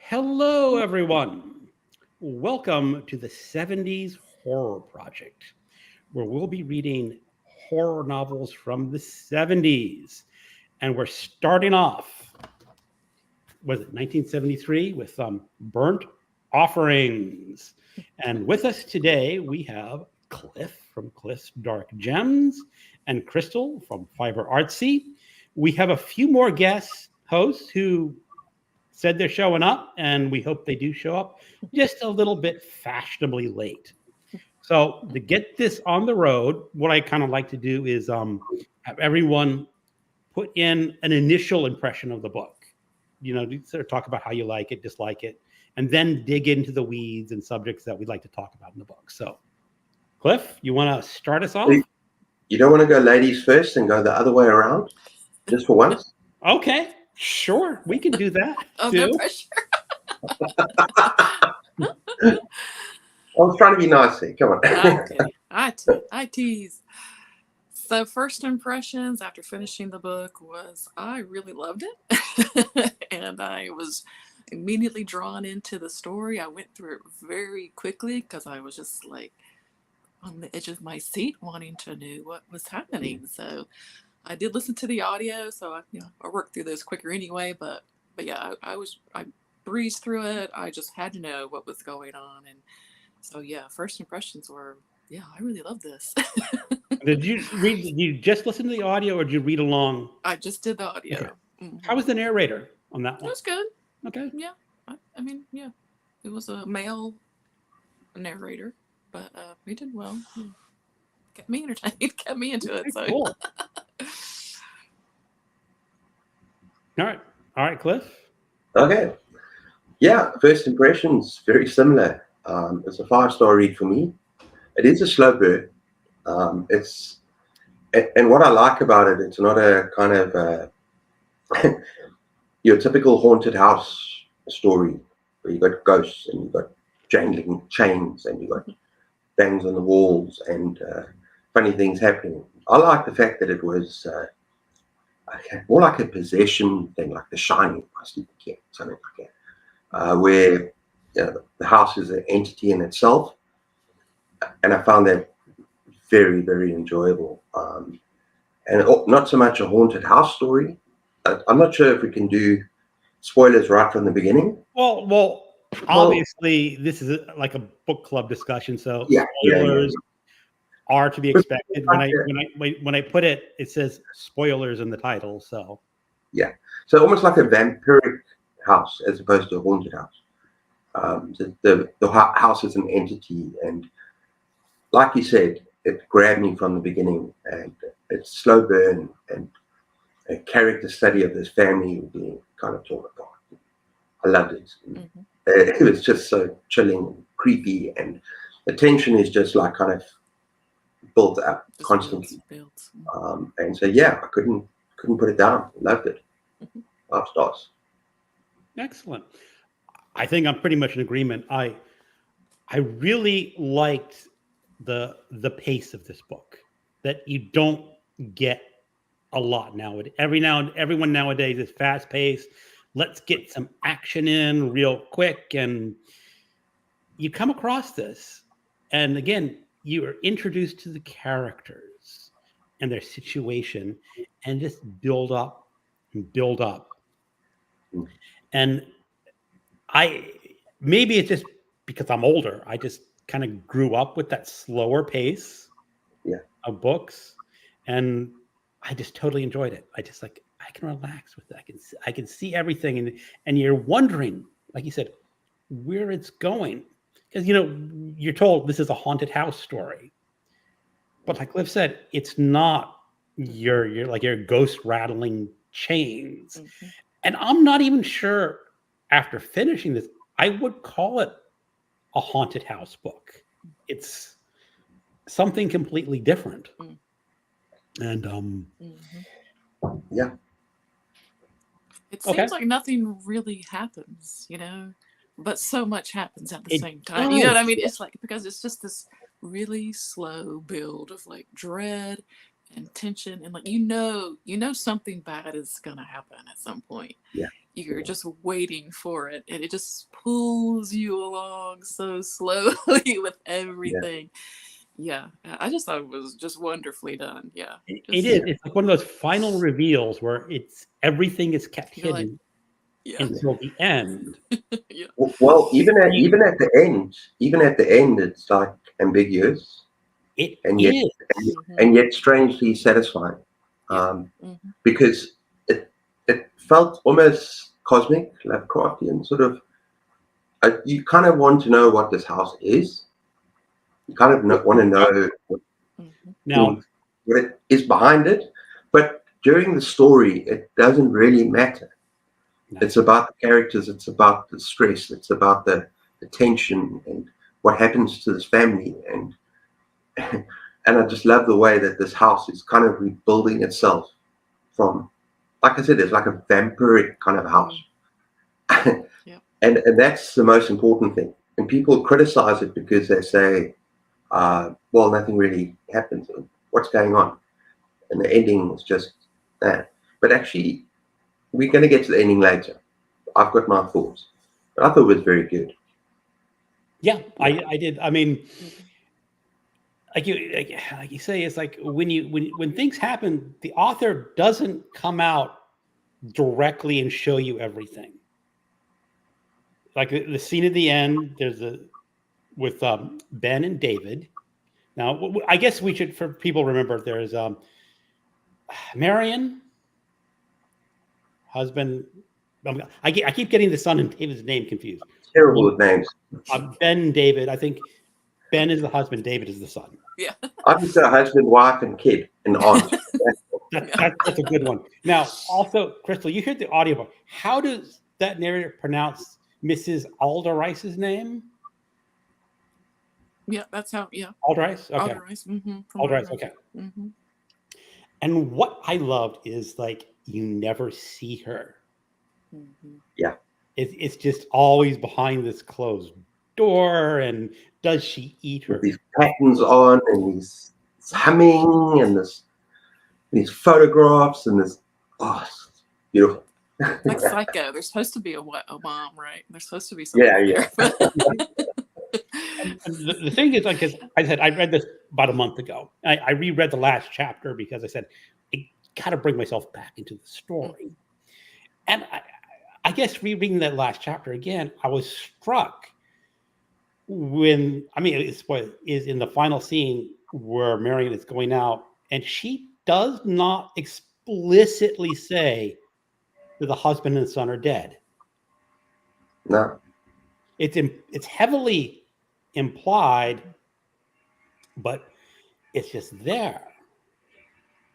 Hello, everyone. Welcome to the 70s Horror Project, where we'll be reading horror novels from the 70s. And we're starting off, was it 1973, with Burnt Offerings. And with us today, we have Cliff from Cliff's Dark Gems and Crystal from Fiber Artsy. We have a few more guest hosts who said they're showing up, and we hope they do show up just a little bit fashionably late. So to get this on the road, what I kind of like to do is have everyone put in an initial impression of the book. You know, sort of talk about how you like it, dislike it, and then dig into the weeds and subjects that we'd like to talk about in the book. So, Cliff, you want to start us off? You don't want to go ladies first and go the other way around, just for once? Okay, sure, we can do that. Oh, too. no pressure. I was trying to be nice here. Come on. Okay. I tease. So first impressions after finishing the book was I really loved it. And I was immediately drawn into the story. I went through it very quickly because I was just like on the edge of my seat wanting to know what was happening. So I did listen to the audio, so I worked through those quicker anyway, but yeah, I breezed through it. I just had to know what was going on. And so yeah, first impressions were, yeah, I really love this. Did you just listen to the audio, or did you read along? I just did the audio. Okay. Mm-hmm. How was the narrator on that It one? was good. Okay. Yeah. I mean, yeah. It was a male narrator, but he did well. Yeah. Kept me entertained, kept me into it. So Cool. All right, Cliff. Okay. Yeah, first impressions, very similar. It's a 5-star read for me. It is a slow burn. And what I like about it, it's not a kind of your typical haunted house story where you got ghosts and you got jangling chains and you got things on the walls and funny things happening. I like the fact that it was more like a possession thing, like The Shining by Stephen King, something like that, where the house is an entity in itself. And I found that very, very enjoyable. And not so much a haunted house story. I'm not sure if we can do spoilers right from the beginning. Well, obviously, this is like a book club discussion, so spoilers are to be expected. When I put it, it says spoilers in the title. So yeah, so almost like a vampiric house as opposed to a haunted house. The house is an entity, and like you said, it grabbed me from the beginning, and it's slow burn and a character study of this family being kind of torn apart. I loved it. Mm-hmm. It was just so chilling and creepy, and the tension is just like kind of built up constantly. And so yeah, I couldn't put it down. Loved it. 5 stars. Excellent. I think I'm pretty much in agreement. I really liked the pace of this book that you don't get a lot nowadays. Everyone nowadays is fast paced. Let's get some action in real quick, and you come across this, and again, you are introduced to the characters and their situation, and just build up and build up. And maybe it's just because I'm older, I just kind of grew up with that slower pace of books, and I just totally enjoyed it. I can relax with it. I can see everything, and you're wondering, like you said, where it's going, because you're told this is a haunted house story, but like Cliff said, it's not your ghost rattling chains. Mm-hmm. And I'm not even sure after finishing this I would call it a haunted house book. It's something completely different. And yeah, it seems like nothing really happens, but so much happens at the same time. You know what I mean? It's like, because it's just this really slow build of like dread and tension, and like something bad is gonna happen at some point. Yeah. you're just waiting for it, and it just pulls you along so slowly with everything. Yeah, I just thought it was just wonderfully done. Yeah, It is. It's like one of those final reveals where everything is kept You're like, hidden yeah, until the end. yeah, Well, even at the end, it's like ambiguous It and yet is. and yet strangely satisfying, yeah. because it felt almost cosmic, Lovecraftian, sort of. You kind of want to know what this house is. You kind of want to know Now, what it is behind it, but during the story, it doesn't really matter. It's about the characters, it's about the stress, it's about the tension and what happens to this family, and and I just love the way that this house is kind of rebuilding itself from, like I said, it's like a vampiric kind of house. Yeah. and that's the most important thing. And people criticize it because they say, well, nothing really happens. What's going on? And the ending is just that. But actually, we're going to get to the ending later. I've got my thoughts. But I thought it was very good. yeah, I did. I mean, like you say, it's like when things happen, the author doesn't come out directly and show you everything. Like the scene at the end, there's with Ben and David. Now, I guess we should, for people remember, there's Marion, husband. I keep getting the son and David's name confused. Terrible with names. Ben and David. I think Ben is the husband, David is the son. Yeah. I just say husband, wife, and kid, and aunt. That's a good one. Now, also, Crystal, you heard the audiobook. How does that narrator pronounce Mrs. Alderrice's name? Yeah, that's how. Yeah, Alderrice. Okay. Alderrice. Alderrice. Okay. And what I loved is like you never see her. Yeah. It's just always behind this closed door. And does she eat her? With these patterns on, and these humming, and these photographs, and this, it's beautiful. Like Psycho, there's supposed to be a mom, right? There's supposed to be something Yeah. And the thing is, like, 'cause I said, I read this about a month ago. I reread the last chapter because I said, I got to bring myself back into the story. And I guess rereading that last chapter again, I was struck when, it's what is in the final scene where Marion is going out, and she does not explicitly say that the husband and son are dead. No. It's heavily implied, but it's just there.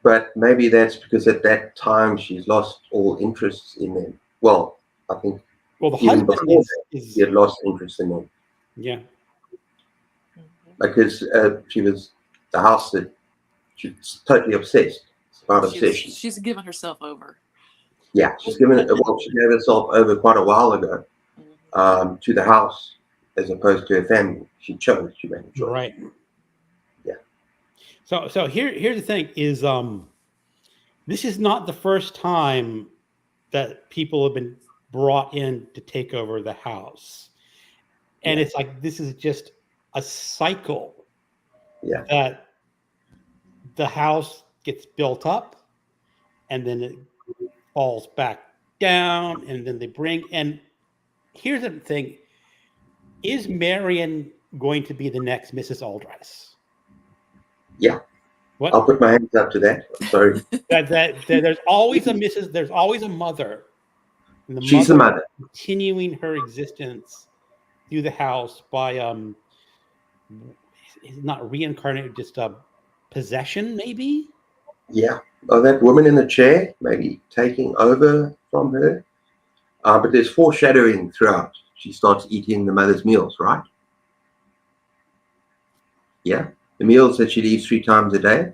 But maybe that's because at that time she's lost all interest in them. Well, I think the even husband before is she had lost interest in them. Yeah. Because she was the house that she's totally obsessed. It's about obsession. She's given herself over. Yeah, she gave herself over quite a while ago to the house as opposed to her family. She made a choice. Right. Yeah. So here's the thing is this is not the first time that people have been brought in to take over the house. And it's like this is just a cycle. Yeah. That the house gets built up and then it falls back down, and then they bring. And here's the thing: is Marion going to be the next Mrs. Alderrice? Yeah. What? I'll put my hands up to that. I'm sorry. that there's always a Mrs. There's always a mother. And She's the mother, continuing her existence through the house by not reincarnated, just a possession, maybe. Yeah. Oh, that woman in the chair, maybe taking over from her. But there's foreshadowing throughout. She starts eating the mother's meals, right? Yeah. The meals that she eats 3 times a day,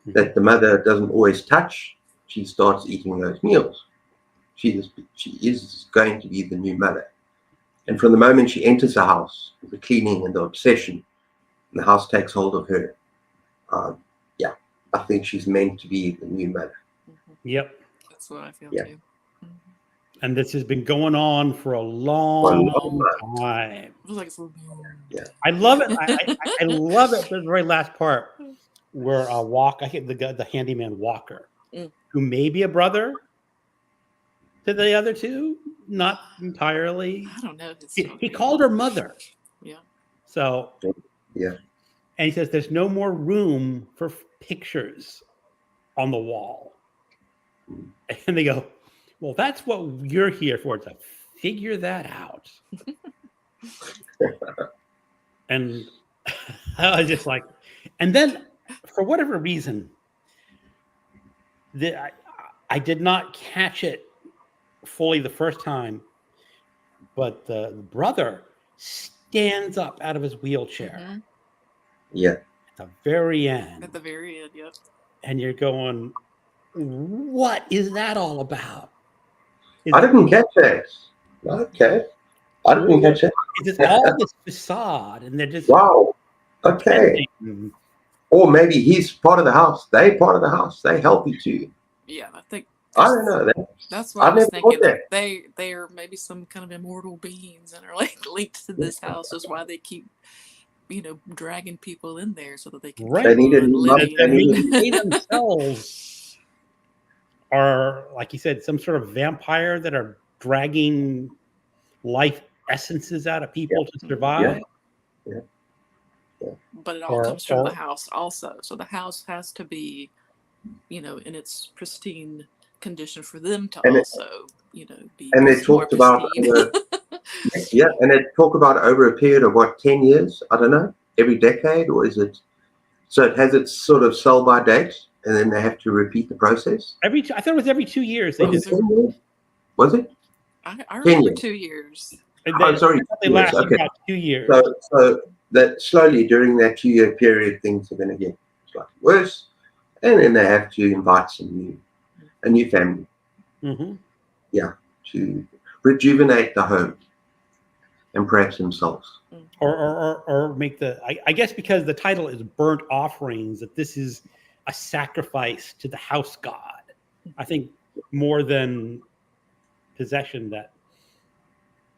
that the mother doesn't always touch, she starts eating those meals. She is going to be the new mother. And from the moment she enters the house, the cleaning and the obsession, the house takes hold of her. I think she's meant to be the new mother. Yep. That's what I feel too. And this has been going on for a For a long long time. It was like it's I love it. I love it. The very last part where I hit the handyman Walker, Mm. who may be a brother to the other two, not entirely. I don't know his He story. called her mother. Yeah. So Yeah. and he says there's no more room for pictures on the wall. And they go, well, that's what you're here for, to figure that out. And I was just like, and then for whatever reason, I did not catch it fully the first time, but the brother stands up out of his wheelchair Mhm. Yeah. at the very end. At the very end, yep. And you're going, what is that all about? I didn't catch that. Okay. I didn't catch that. It's all this facade, and they're just Wow. Okay. pretending. Or maybe he's part of the house. They part of the house. They help you too. Yeah, I think I don't know. that's what I I've was never thought thinking. that. That they are maybe some kind of immortal beings and are like linked to this house. Is why they keep, dragging people in there so that they can Right. keep They needed on living. They themselves are, like you said, some sort of vampire that are dragging life essences out of people to survive. But it all Or- comes from or- the house also. So the house has to be, in its pristine condition for them to And also, be And they more talked about pristine. and they talk about over a period of what, 10 years? I don't know. Every decade, or is it? So it has its sort of sell by date, and then they have to repeat the process. I thought it was every 2 years. They Was just it 10 years? Was it? I remember years. 2 years. Oh, sorry. they 2 years. lasted Okay. about 2 years. So that slowly during that 2-year period, things are going to get slightly worse, and then they have to invite a new family Mm-hmm. to rejuvenate the home and perhaps themselves. Or make I guess because the title is burnt offerings, that this is a sacrifice to the house god. I think more than possession, that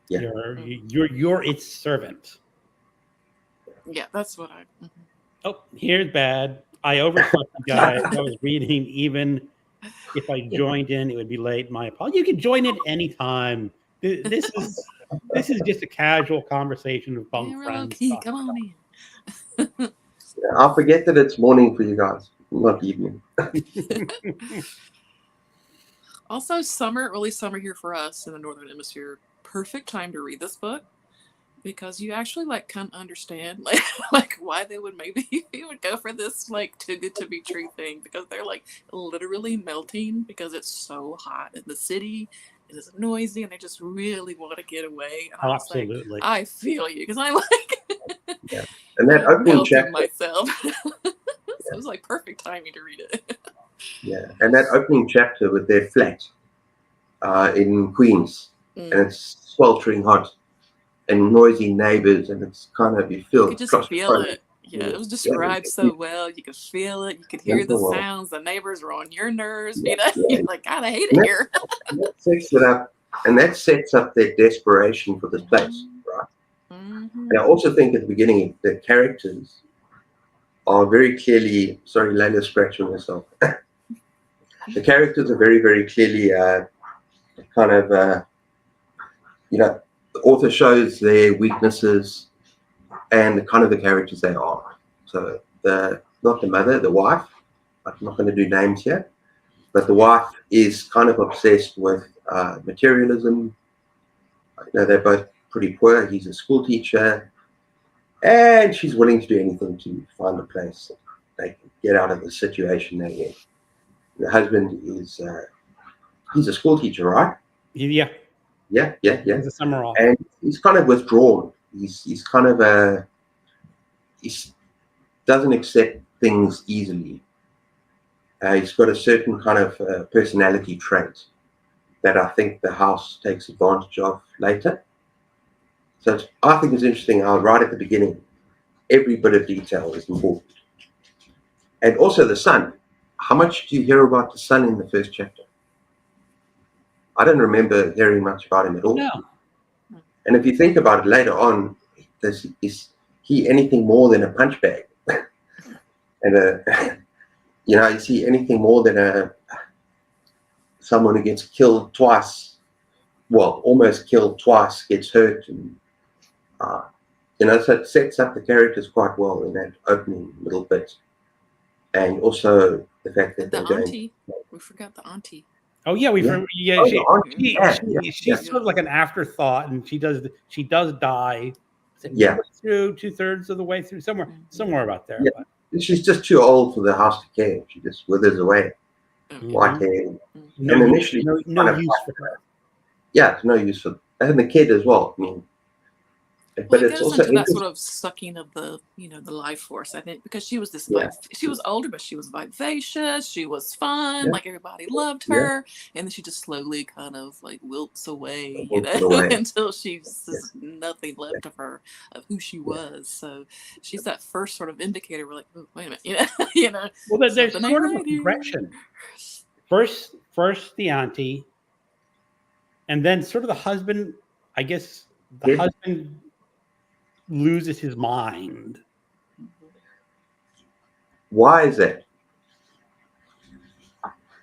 Yeah. you're its servant. Yeah, that's what I. Mhm. Oh, here's bad. I overslept, you guys. I was reading. Even if I joined in, it would be late. My apologies. You can join in anytime. This is just a casual conversation with bunk Yeah, we're friends. low-key. Come on in. I forget that it's morning for you guys, not evening. Also, early summer here for us in the Northern Hemisphere. Perfect time to read this book because you actually kind of understand like why they would maybe would go for this too good to be true thing, because they're literally melting because it's so hot in the city. It is noisy and they just really want to get away. And I was Absolutely. I feel you because I'm And that I'm opening melting chapter, myself. So it was perfect timing to read it. and that opening chapter with their flat in Queens, and it's sweltering hot and noisy neighbors, and it's kind of, you feel You could just feel claustrophobic. it. Yeah, it was described so well. You could feel it. You could hear the sounds. The neighbors were on your nerves. You're like, God, I hate it here. And that sets up their desperation for this place, right? Mm-hmm. And I also think at the beginning, the characters are very clearly, sorry, Layla's scratching herself. The characters are very, very clearly the author shows their weaknesses and the kind of the characters they are. So not the mother, the wife, I'm not going to do names here, but the wife is kind of obsessed with materialism. They're both pretty poor. He's a school teacher, and she's willing to do anything to find a place that they can get out of the situation they're in. The husband is he's a school teacher, right? Yeah. Yeah. It's a summer off. And he's kind of withdrawn. He's kind of he doesn't accept things easily. He's got a certain kind of personality trait that I think the house takes advantage of later. So I think it's interesting how right at the beginning, every bit of detail is important. And also the son. How much do you hear about the son in the first chapter? I don't remember hearing much about him at all. No. And if you think about it later on, is he anything more than a punch bag? And is he anything more than someone who gets killed twice? Well, almost killed twice, gets hurt, and so it sets up the characters quite well in that opening little bit, and also the fact that The they're auntie. We forgot the auntie. Oh yeah, Oh, the auntie. She's sort of like an afterthought, and she does die. Is it Yeah. through 2/3 of the way through, somewhere about there. Yeah. She's just too old for the house to care. She just withers away. White hair. No, And initially, no use for her. Yeah, it's no use for, and the kid as well. I mean, Well, but it it's goes also into that sort of sucking of the life force. I think because she was she was older, but she was vivacious. She was fun. Yeah. Like everybody loved her, and then she just slowly kind of like wilts away, away. until she's nothing left of her, of who she was. So she's that first sort of indicator. We're like, oh, wait a minute, Well, there's something sort ain't of a right here. progression. First the auntie, and then sort of the husband. I guess the husband loses his mind. Why is that?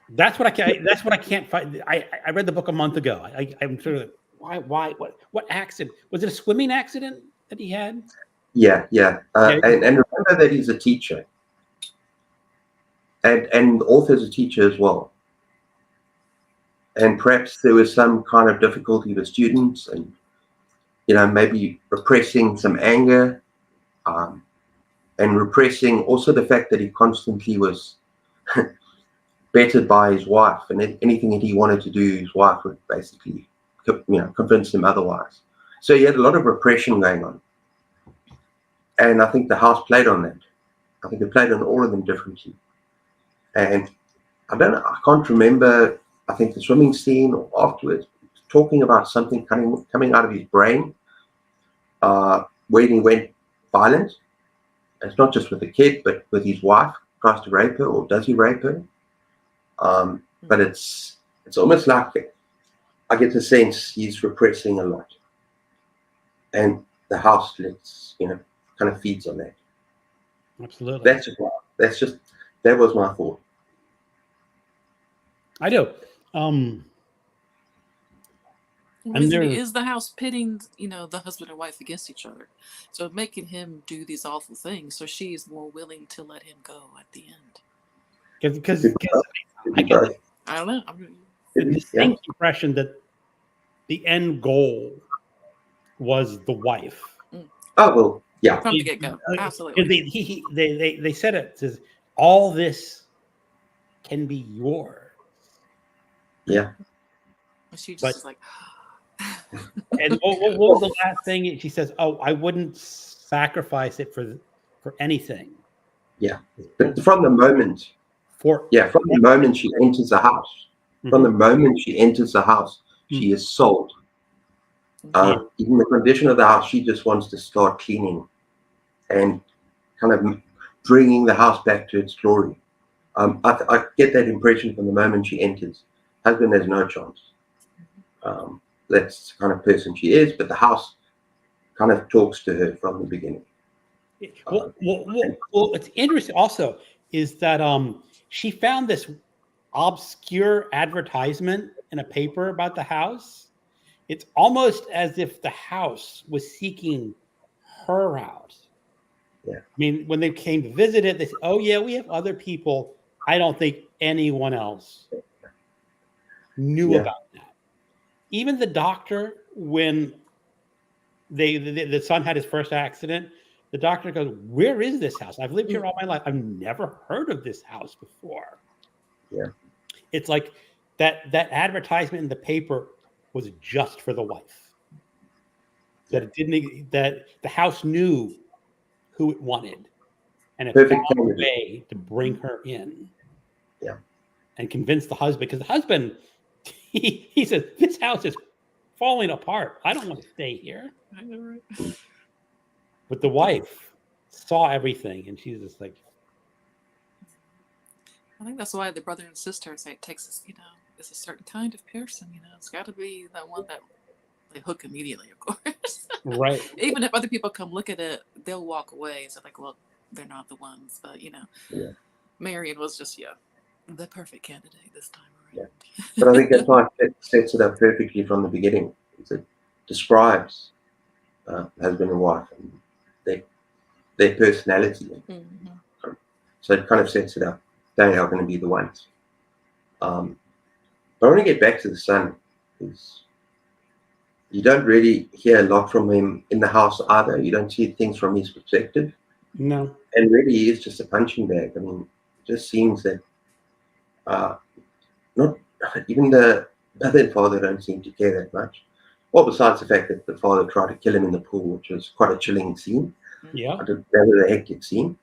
That's what I can't find. I read the book a month ago. I'm sort of why what accident was it? A swimming accident that he had? Yeah. And remember that he's a teacher, and the author's a teacher as well. And perhaps there was some kind of difficulty with students, and maybe repressing some anger, and repressing also the fact that he constantly was bettered by his wife, and anything that he wanted to do, his wife would basically, convince him otherwise. So he had a lot of repression going on, and I think the house played on that. I think it played on all of them differently, and I can't remember. I think the swimming scene or afterwards, talking about something coming out of his brain, where he went violent. It's not just with the kid, but with his wife. Tries to rape her, or does he rape her? But it's almost like I get the sense he's repressing a lot, and the house kind of feeds on that. Absolutely. That was my thought. I do. Is the house pitting, the husband and wife against each other? So making him do these awful things, so she's more willing to let him go at the end. Because I don't know. The distinct impression that the end goal was the wife. Oh well, yeah. From the get-go, absolutely. They said it says all this can be yours. Yeah. She just is like. And what was the last thing she says? Oh, I wouldn't sacrifice it for anything. Yeah, but from the moment she enters the house, she is sold. Even the condition of the house, she just wants to start cleaning and kind of bringing the house back to its glory. I get that impression from the moment she enters. Husband has no chance. That's the kind of person she is, but the house kind of talks to her from the beginning. Well, it's interesting also is that she found this obscure advertisement in a paper about the house. It's almost as if the house was seeking her out. Yeah. I mean, when they came to visit it, they said, oh yeah, we have other people. I don't think anyone else knew about that. Even the doctor, when the son had his first accident, the doctor goes, where is this house? I've lived here all my life. I've never heard of this house before. Yeah. It's like that advertisement in the paper was just for the wife. That the house knew who it wanted. And it found a way to bring her in. Yeah. And convince the husband, because the husband, he says, this house is falling apart. I don't want to stay here. I know, right? But the wife saw everything, and she's just like. I think that's why the brother and sister say it takes us, it's a certain kind of person, you know. It's got to be the one that they hook immediately, of course. Right. Even if other people come look at it, they'll walk away. So like, well, they're not the ones. But you know, Yeah. Marion was just the perfect candidate this time around. But I think that's why it sets it up perfectly from the beginning. It describes husband and wife and their personality. Mm-hmm. So it kind of sets it up. They are going to be the ones. But I want to get back to the son, because you don't really hear a lot from him in the house either. You don't see things from his perspective. No. And really, he is just a punching bag. I mean, it just seems that not even the mother and father don't seem to care that much. Well, besides the fact that the father tried to kill him in the pool, which was quite a chilling scene. Yeah. I don't know what the heck you'd seen.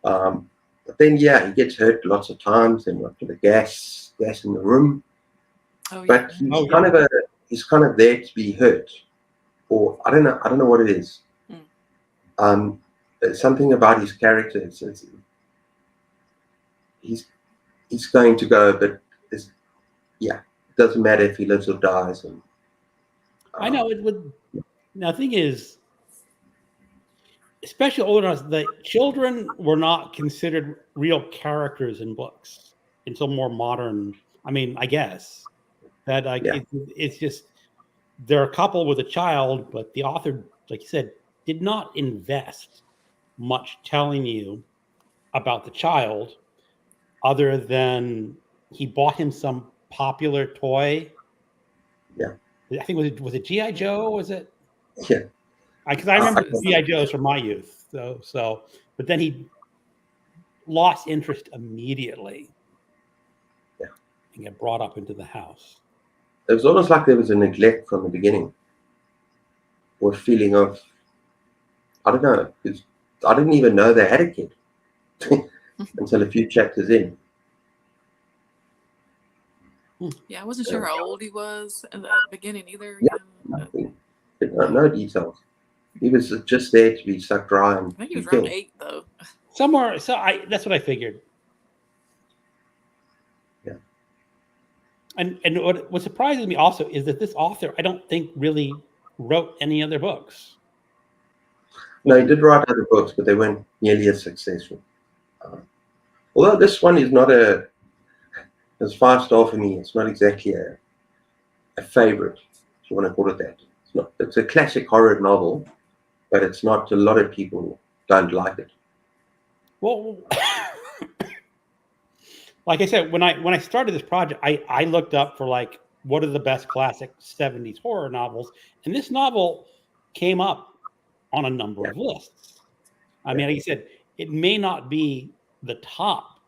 But then, yeah, he gets hurt lots of times, and the gas in the room. Oh, yeah. But he's kind of there to be hurt, or I don't know what it is. Something about his character. He's going to go, but it doesn't matter if he lives or dies. And I know it would. Now, the thing is, especially older ones, the children were not considered real characters in books until more modern. I mean, I guess that it's just they're a couple with a child, but the author, like you said, did not invest much telling you about the child, other than he bought him some popular toy. Yeah, I think was it G.I. Joe? Was it? Yeah. Because I remember G.I. Joes from my youth. So, but then he lost interest immediately. Yeah. And get brought up into the house. It was almost like there was a neglect from the beginning, or a feeling of, I don't know, because I didn't even know they had a kid until a few chapters in. Yeah, I wasn't sure how old he was in the beginning either. Yeah, nothing. No details. He was just there to be sucked dry. And I think he was around 8, though. Somewhere, that's what I figured. Yeah. And what surprises me also is that this author, I don't think, really wrote any other books. No, he did write other books, but they weren't nearly as successful. Although this one is not it's 5-star for me. It's not exactly a favorite, if you want to call it that. It's not. It's a classic horror novel, but it's not. A lot of people don't like it. Well, like I said, when I started this project, I looked up for like what are the best classic 70s horror novels, and this novel came up on a number of lists. I mean, like you said, it may not be the top,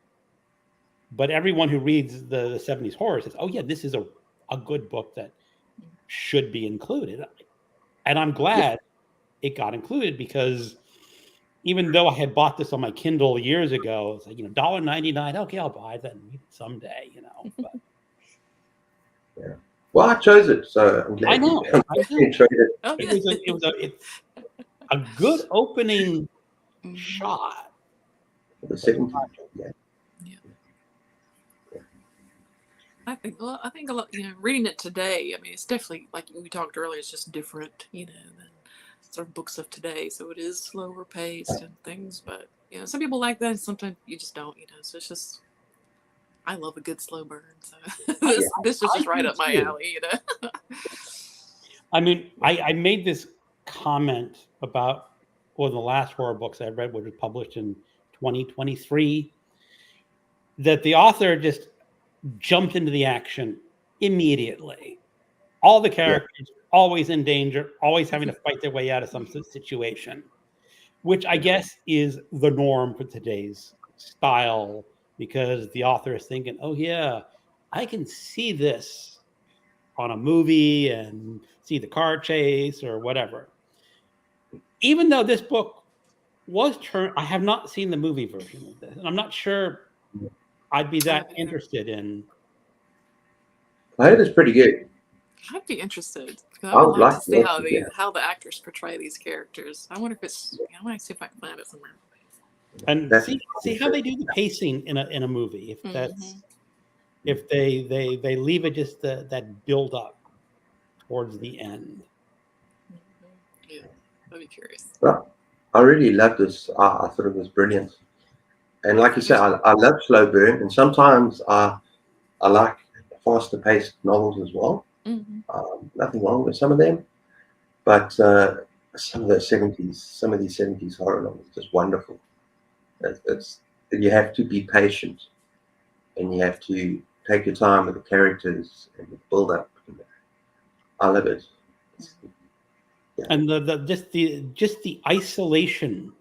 but everyone who reads the 70s horror says, oh yeah, this is a good book that should be included. And I'm glad it got included, because even though I had bought this on my Kindle years ago, it's like, $1.99. Okay, I'll buy that someday, But Yeah. Well, I chose it, so I'm glad. I know. I enjoyed it. Oh, yeah. It's a good opening shot. The second, I think a lot. Reading it today, I mean, it's definitely, like we talked earlier, it's just different, than sort of books of today. So it is slower paced and things, but some people like that, and sometimes you just don't. So it's just, I love a good slow burn. So this is just right up my alley. I mean, I made this comment about one of the last horror books I read, which was published in 2023, that the author just jumped into the action immediately. All the characters always in danger, always having to fight their way out of some situation, which I guess is the norm for today's style, because the author is thinking, oh yeah, I can see this on a movie and see the car chase or whatever. Even though this book was turned, I have not seen the movie version of this, and I'm not sure I'd be that interested in. I heard it's pretty good. I'd be interested. I would like to see how the actors portray these characters. I wonder if it's. I want to see if I can find it somewhere. And see how they do the pacing in a movie. If that's if they leave it just that build up towards the end. Yeah, I'd be curious. Well, I really loved this. I thought it was brilliant. And like you say, I love slow burn, and sometimes I like faster paced novels as well. Mm-hmm. Nothing wrong with some of them, but some of these 70s horror novels, just wonderful. It's you have to be patient, and you have to take your time with the characters and the build up. I love it. And just the isolation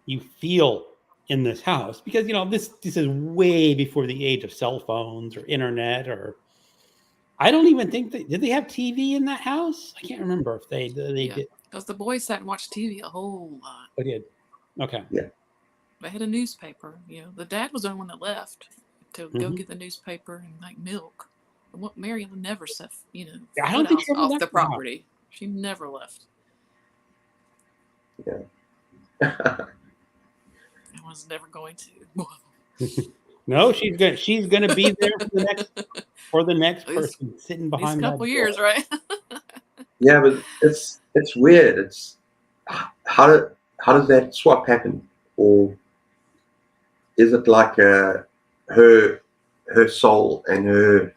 you feel in this house, because this is way before the age of cell phones or internet, or I don't even think did they have TV in that house? I can't remember if they did. Because the boys sat and watched TV a whole lot. They did. Okay. Yeah. They had a newspaper. The dad was the only one that left to go get the newspaper and like milk. And what Marion never set, I don't think she ever off left the the property. She never left. Yeah. I was never going to. No, she's gonna be there for the next person sitting behind these couple years, right? Yeah, but it's weird. It's how does that swap happen, or is it like her soul and her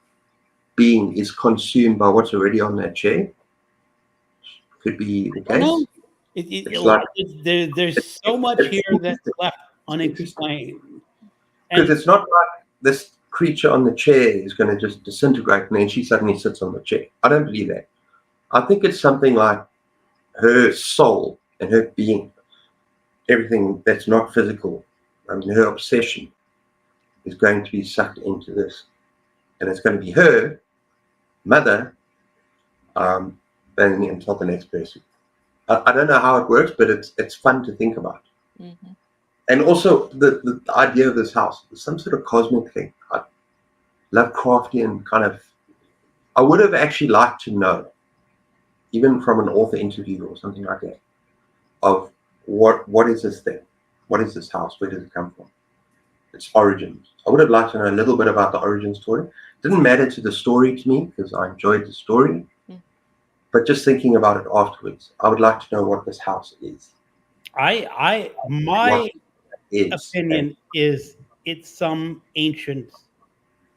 being is consumed by what's already on that chair? Could be the case. No, there's so much here that's left unexplained. Because it's not like this creature on the chair is going to just disintegrate and then she suddenly sits on the chair. I don't believe that. I think it's something like her soul and her being, everything that's not physical, her obsession is going to be sucked into this. And it's going to be her mother banging until the next person. I don't know how it works, but it's fun to think about. Mm-hmm. And also the idea of this house is some sort of cosmic thing. Lovecraftian kind of. I would have actually liked to know, even from an author interview or something like that, of what is this thing? What is this house? Where does it come from? Its origins. I would have liked to know a little bit about the origin story. It didn't matter to the story to me because I enjoyed the story. But just thinking about it afterwards, I would like to know what this house is. My opinion is it's some ancient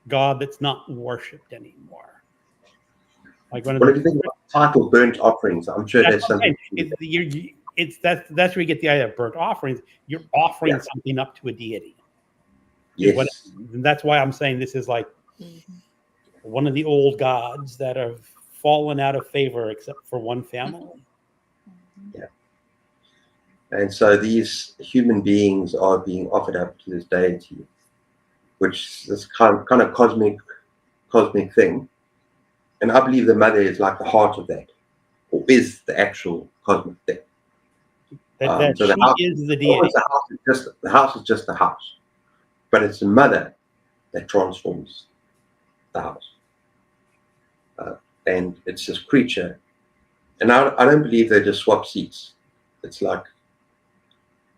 god that's not worshipped anymore. Like one of if you think about the title "Burnt Offerings," I'm sure there's something. That's where you get the idea of burnt offerings. You're offering something up to a deity. Yes. And that's why I'm saying this is like one of the old gods that have fallen out of favor, except for one family. Yeah. And so these human beings are being offered up to this deity, which is kind of cosmic thing. And I believe the mother is like the heart of that, or is the actual cosmic thing. That so she the house, is the deity. The house is just the house, but it's the mother that transforms the house, and it's this creature. And I don't believe they just swap seats. It's like,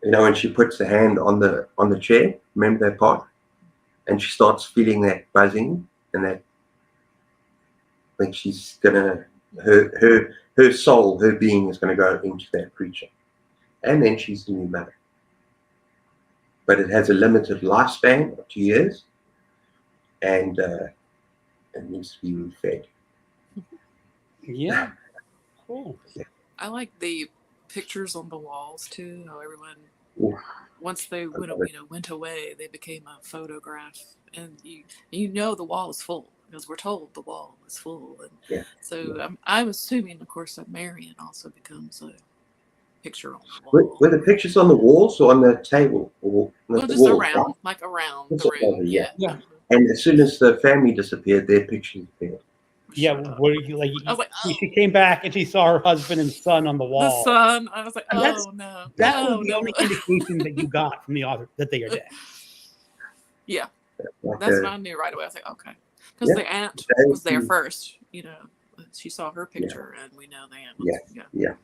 when she puts the hand on the chair, remember that part, and she starts feeling that buzzing and that, like she's gonna her soul, her being is gonna go into that creature, and then she's the new mother. But it has a limited lifespan of 2 years, and it needs to be refed. Yeah, cool. I like the pictures on the walls too. How everyone, once they went away, they became a photograph, and the wall is full because we're told the wall is full, and so I'm assuming, of course, that Marion also becomes a picture on the wall. Were the pictures on the walls or on the table? Or just walls, around, like around the room. Yeah. And as soon as the family disappeared, their pictures appeared. Yeah, where she came back and she saw her husband and son on the wall. The son, I was like, no. That was the only indication that you got from the author that they are dead. Yeah, that's what I knew right away. I was like, okay, because the aunt was there first. She saw her picture, and we know the aunt was. Yeah.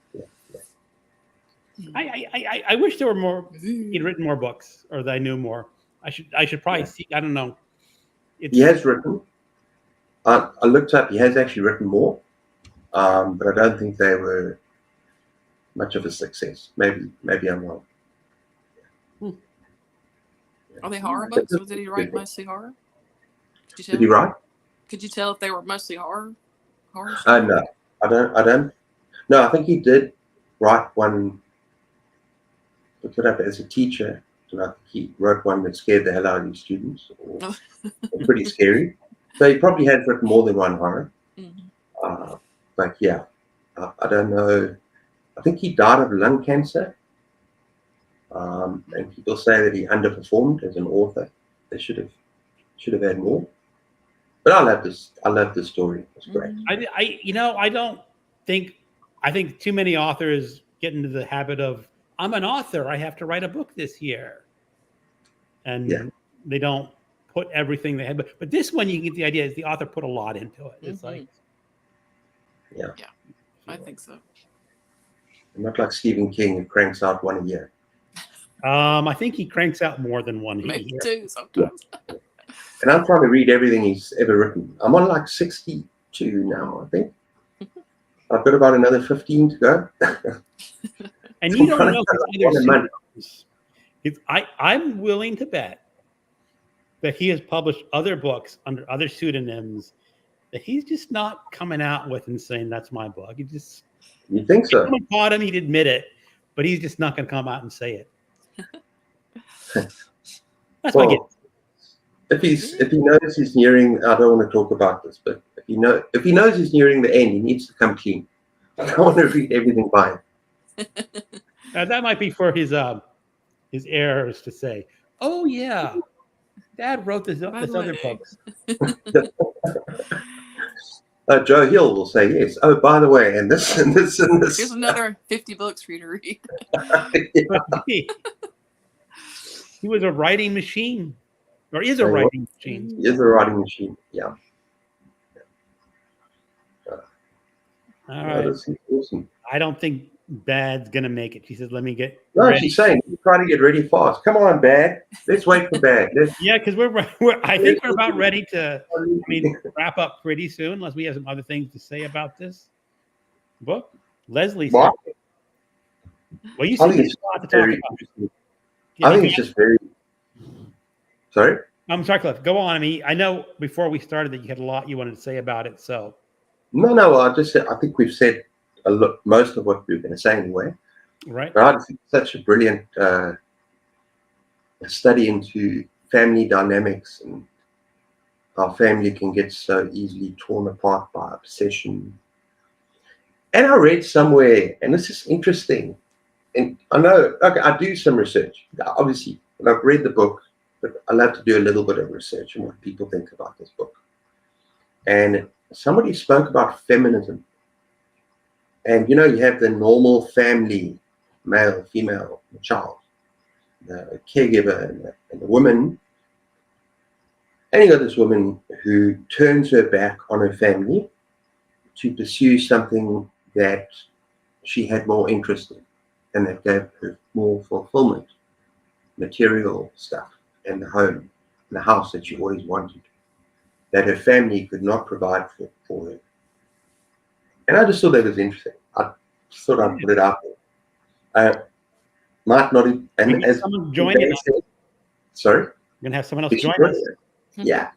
I wish there were more. He'd written more books, or that I knew more. I should probably see. I don't know. He has written. I looked up. He has actually written more, but I don't think they were much of a success. Maybe I'm wrong. Are they horror books? Or did he write mostly horror? Did he write? Could you tell if they were mostly horror? Horror No, I don't. No, I think he did write one. Looked it up as a teacher, and I think he wrote one that scared the hell out of his students, or pretty scary. So he probably had written more than one horror. Mm-hmm. But yeah, I don't know. I think he died of lung cancer. And people say that he underperformed as an author. They should have had more. But I love this story. It's great. I think too many authors get into the habit of, I'm an author, I have to write a book this year. And they don't put everything they had. But this one, you get the idea, is the author put a lot into it. It's like, yeah, I think so. Not like Stephen King, who cranks out one a year. I think he cranks out more than one. Maybe two sometimes. And I'm trying to read everything he's ever written. I'm on like 62 now, I think. I've got about another 15 to go. And you don't know his other I'm willing to bet that he has published other books under other pseudonyms that he's just not coming out with and saying, that's my book. You think so? If someone caught him, he'd admit it, but he's just not going to come out and say it. That's my guess. If he knows he's nearing, I don't want to talk about this, but if he knows he's nearing the end, he needs to come clean. I don't want to read everything by him. That might be for his heirs to say, oh yeah, Dad wrote this other book. Joe Hill will say yes. Oh, by the way, and this and this and this. Here's another 50 books for you to read. He was a writing machine, or is a writing machine. He is a writing machine. Yeah. All right. That's awesome. I don't think Bad's gonna make it. She says, "Let me get." No, ready. She's saying, "Try to get ready fast. Come on, Bad. Let's wait for Bad." Yeah, because I think we're about ready to wrap up pretty soon, unless we have some other things to say about this book. Leslie, well, you said there's a lot to talk about. I think it's just very. Sorry. I'm sorry, Cliff. Go on. I know before we started that you had a lot you wanted to say about it. So. No. I think we've said most of what we were going to say anyway. Right. But I think it's such a brilliant study into family dynamics and how family can get so easily torn apart by obsession. And I read somewhere, and this is interesting, and I know, okay, I do some research, obviously, and I've read the book, but I love to do a little bit of research on what people think about this book. And somebody spoke about feminism. And, you have the normal family, male, female, child, the caregiver and the woman. And you got this woman who turns her back on her family to pursue something that she had more interest in and that gave her more fulfillment, material stuff, and the home, and the house that she always wanted, that her family could not provide for her. And I just thought that was interesting. I just thought I'd put it out there. Might not, and as someone joining us. Sorry? You're going to have someone else join us? Yeah.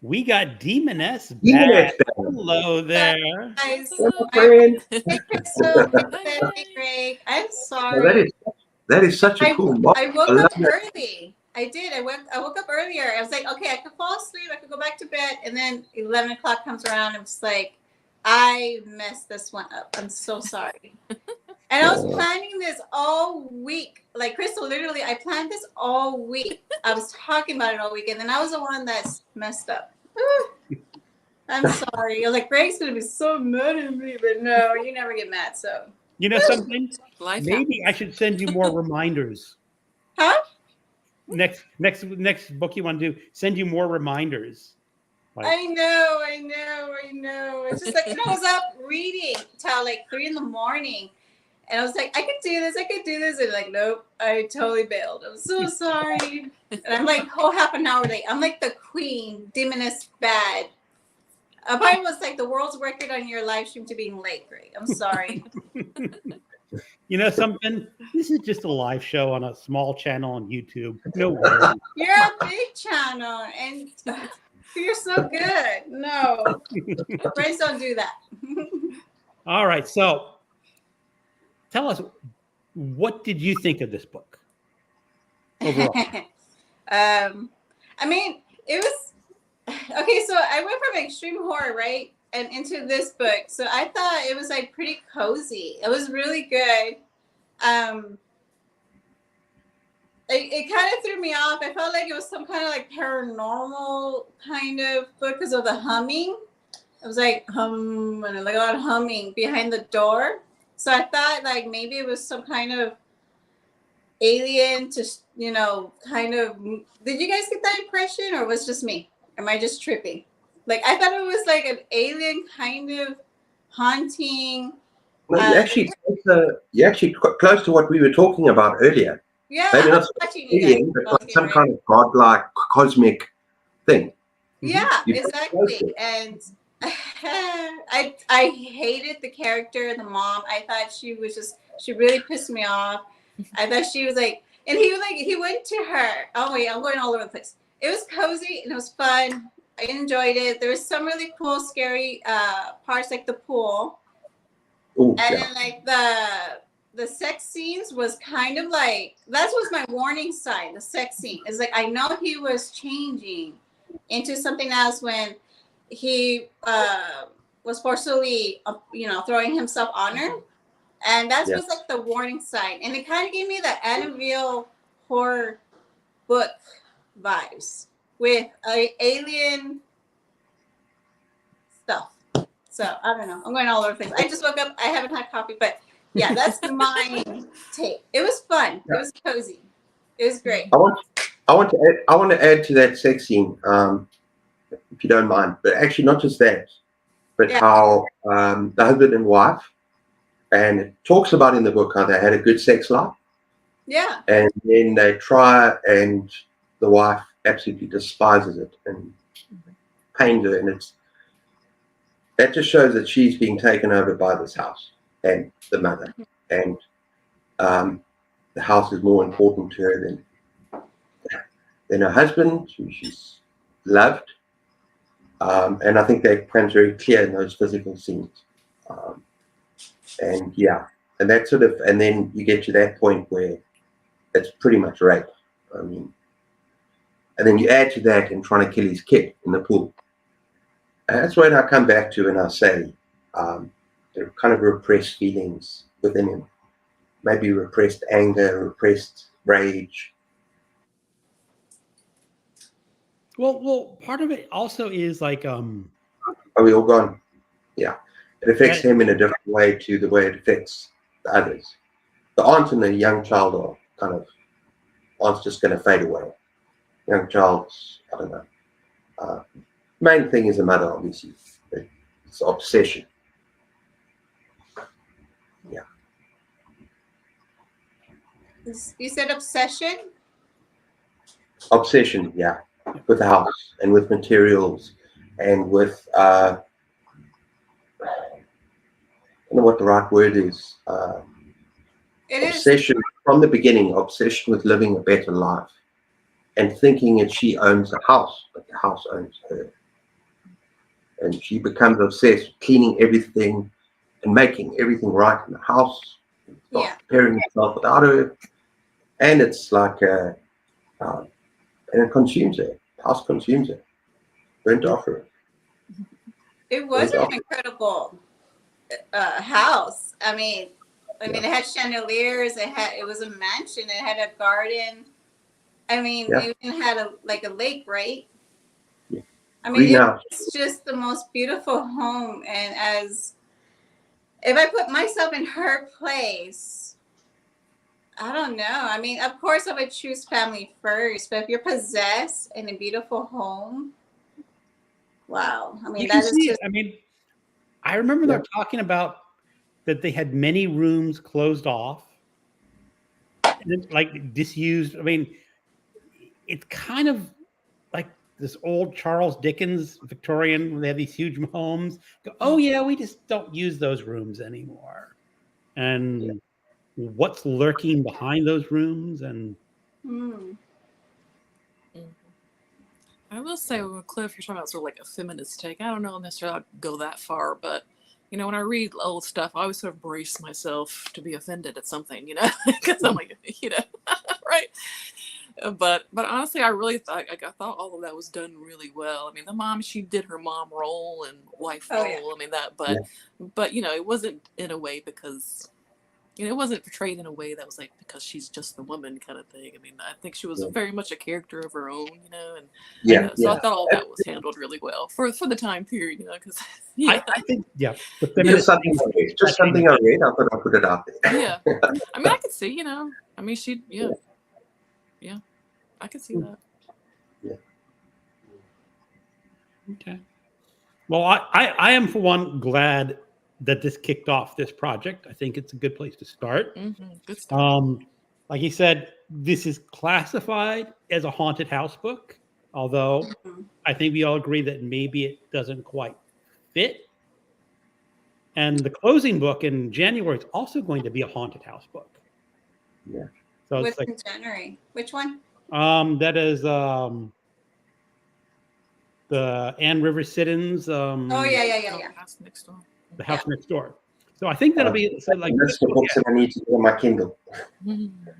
We got Demoness back. Demoness. Hello there. Guys, friend. Hey, Crystal. Hey, Greg. I'm sorry. That is such a cool book. I woke up early. I did. I woke up earlier. I was like, okay, I could fall asleep. I could go back to bed. And then 11 o'clock comes around. I'm just like, I messed this one up. I'm so sorry. And I was planning this all week. Like, Crystal, literally, I planned this all week. I was talking about it all week. And then I was the one that's messed up. I'm sorry. You're like, Greg's going to be so mad at me. But no, you never get mad. So, you know something? Life Maybe I should send you more reminders. Huh? Next book you want to do, send you more reminders. Like, I know. It's just like, I was up reading till like 3 a.m. And I was like, I could do this. And like, nope, I totally bailed. I'm so sorry. And I'm like, whole half an hour late. I'm like the queen, demoness bad. I probably was like the world's record on your live stream to being late, Greg. I'm sorry. You know something? This is just a live show on a small channel on YouTube. No worries. You're a big channel and you're so good. No, friends don't do that. All right. So tell us, what did you think of this book overall? I mean, it was okay. So I went from extreme horror, right, and into this book. So I thought it was like pretty cozy. It was really good. It kind of threw me off. I felt like it was some kind of like paranormal kind of book because of the humming. It was like hum and like a lot of humming behind the door. So I thought like maybe it was some kind of alien to, you know, kind of. Did you guys get that impression, or was it just me? Am I just tripping? Like I thought it was like an alien kind of haunting. No, you're actually close to what we were talking about earlier. Yeah, Maybe I not was watching you guys. alien, but some kind of godlike cosmic thing. Yeah, You're exactly. And I hated the character, the mom. I thought she really pissed me off. I thought she was like, and he went to her. Oh wait, I'm going all over the place. It was cozy and it was fun. I enjoyed it. There was some really cool, scary parts, like the pool. Ooh, And yeah. then like the sex scenes was kind of like, that was my warning sign. The sex scene is like, I know he was changing into something else when he was forcibly, throwing himself on her. And that was like the warning sign. And it kind of gave me the Annabelle horror book vibes with alien stuff. So I don't know. I'm going all over the place. I just woke up. I haven't had coffee, but yeah, that's my take. It was fun. It was cozy. It was great. I want to add to that sex scene, if you don't mind. But actually, not just that, but how the husband and wife, and it talks about in the book how they had a good sex life. Yeah. And then they try, and the wife absolutely despises it and pains her, and that just shows that she's being taken over by this house and the mother, and the house is more important to her than her husband, who she's loved. And I think that becomes very clear in those physical scenes. And that sort of, and then you get to that point where it's pretty much rape. I mean, and then you add to that him trying to kill his kid in the pool. And that's when I come back to and I say there are kind of repressed feelings within him, maybe repressed anger, repressed rage. Well, part of it also is like Are we all gone? Yeah. It affects him in a different way to the way it affects the others. The aunt and the young child are kind of, aunt's just going to fade away. Young child's, I don't know. Main thing is a mother, obviously. It's obsession. Yeah. You said obsession? Obsession, yeah. With the house and with materials and with I don't know what the right word is. Obsession from the beginning, obsession with living a better life and thinking that she owns the house, but the house owns her. And she becomes obsessed with cleaning everything and making everything right in the house, preparing herself without her. And it's like, and it consumes her. The house consumes her. Burnt off her. It was an incredible house. I mean, it had chandeliers. It was a mansion. It had a garden. I mean, it even had a lake, right? Yeah. I mean, it's just the most beautiful home. And if I put myself in her place, I don't know. I mean, of course, I would choose family first. But if you're possessed in a beautiful home, wow. I mean, that is just. I mean, I remember they're talking about that they had many rooms closed off, and like disused. I mean, it's kind of like this old Charles Dickens Victorian when they have these huge homes. Go, oh yeah, we just don't use those rooms anymore. And what's lurking behind those rooms? And Mm. I will say, with Cliff, you're talking about sort of like a feminist take. I don't know necessarily I'd go that far, but when I read old stuff, I always sort of brace myself to be offended at something, because I'm like, right. But honestly, I really thought all of that was done really well. I mean, the mom, she did her mom role and wife role. Yeah. I mean but it wasn't in a way because it wasn't portrayed in a way that was like because she's just the woman kind of thing. I mean, I think she was very much a character of her own, and so I thought all that was handled really well for the time period, because I think Just something I read. I thought I'd put it out there. yeah. I mean, I could see, I mean, I could see that. Yeah. Okay. Well, I am for one glad that this kicked off this project. I think it's a good place to start. Mm-hmm. Good stuff. Like you said, this is classified as a haunted house book, although I think we all agree that maybe it doesn't quite fit. And the closing book in January is also going to be a haunted house book. Yeah. So What's it's like in January? Which one? that is the Ann River Sit-ins. Oh yeah. House next door. The house next door. So I think that'll be like that's the books that I need to get on my Kindle. Mm-hmm.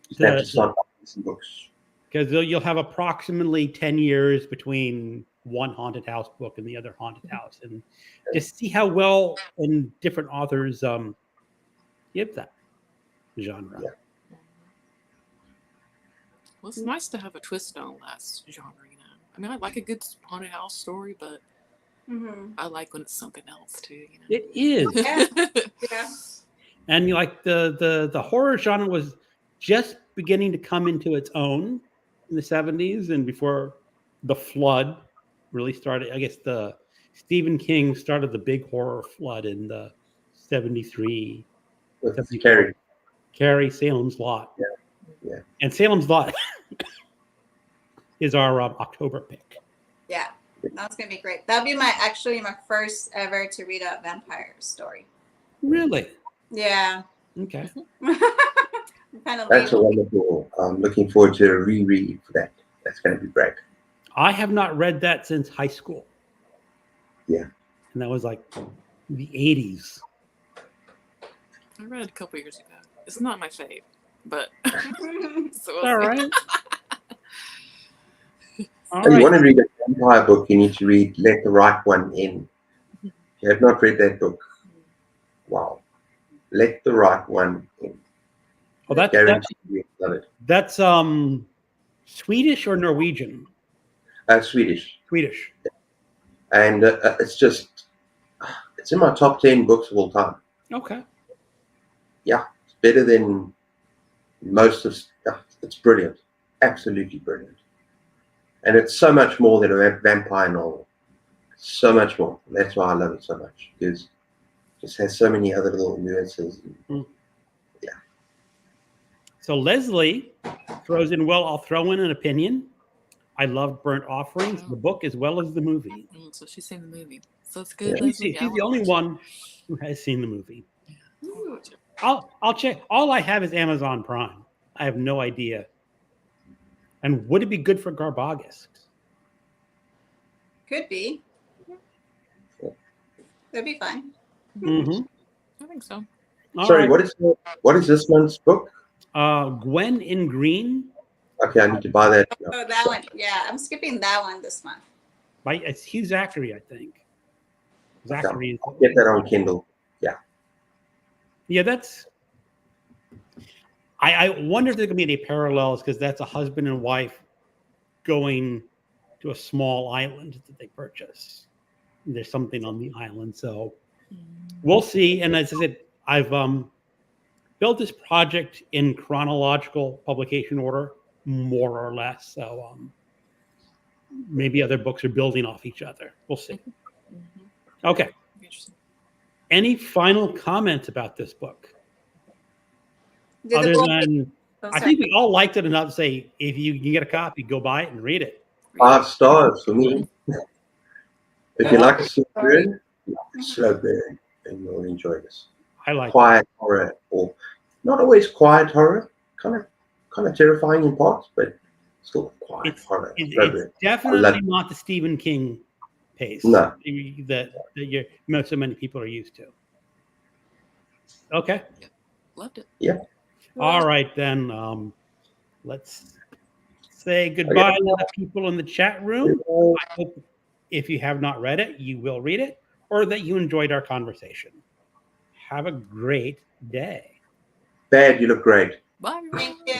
Just have to start buying some books. Because you'll have approximately 10 years between one haunted house book and the other haunted house, and just see how well and different authors give that genre. Yeah. Well, it's nice to have a twist on that genre, I mean, I like a good haunted house story, but I like when it's something else too. It is. Yeah. And like the horror genre was just beginning to come into its own in the 70s, and before the flood really started. I guess the Stephen King started the big horror flood in the 73. With Carrie. Salem's Lot. Yeah. And Salem's Lot is our October pick. Yeah. That's gonna be great. That'll be my first ever to read a vampire story. Really? Yeah. Okay. That's a wonderful. I'm looking forward to a reread for that. That's going to be great. I have not read that since high school. Yeah. And that was like the 80s. I read it a couple years ago. It's not my fave, but so All right. If you want to read a vampire book, you need to read Let the Right One In. If you have not read that book, wow. Let the Right One In. Oh, that's Swedish or Norwegian? Swedish. Swedish. And it's in my top 10 books of all time. Okay. Yeah, it's better than most of. It's brilliant, absolutely brilliant, and it's so much more than a vampire novel. So much more. That's why I love it so much, because it just has so many other little nuances. Yeah. So Leslie throws in, well, I'll throw in an opinion. I love Burnt Offerings, the book as well as the movie. So she's seen the movie. So it's good. Yeah. She's the only one who has seen the movie. Yeah. I'll check. All I have is Amazon Prime. I have no idea. And would it be good for Garbagus? Could be. That'd be fun. Mm-hmm. I think so. Sorry, right. What is this month's book? Gwen in Green. Okay, I need to buy that. Oh, that one. Yeah, I'm skipping that one this month. It's Hugh Zachary, I think. Zachary. I'll get that on Kindle. Yeah. Yeah, that's. I wonder if there could be any parallels, because that's a husband and wife going to a small island that they purchase. There's something on the island, so we'll see. And as I said, I've built this project in chronological publication order, more or less. So maybe other books are building off each other. We'll see. Okay. any final comments about this book? Did Other the book- than, oh, I sorry. think we all liked it enough to say, if you can get a copy, go buy it and read it. 5 stars for me. If you like a slow Sorry. burn, you like a slow burn, and you'll enjoy this. I like it. Quiet horror, or not always quiet horror, kind of terrifying in parts, but still quiet horror. Slow It's burn. definitely not the Stephen King pace No. that so many people are used to. Okay. Loved it. All right, then. Let's say goodbye to the people in the chat room. I hope if you have not read it, you will read it, or that you enjoyed our conversation. Have a great day. Bad, you look great. Bye. Thank you.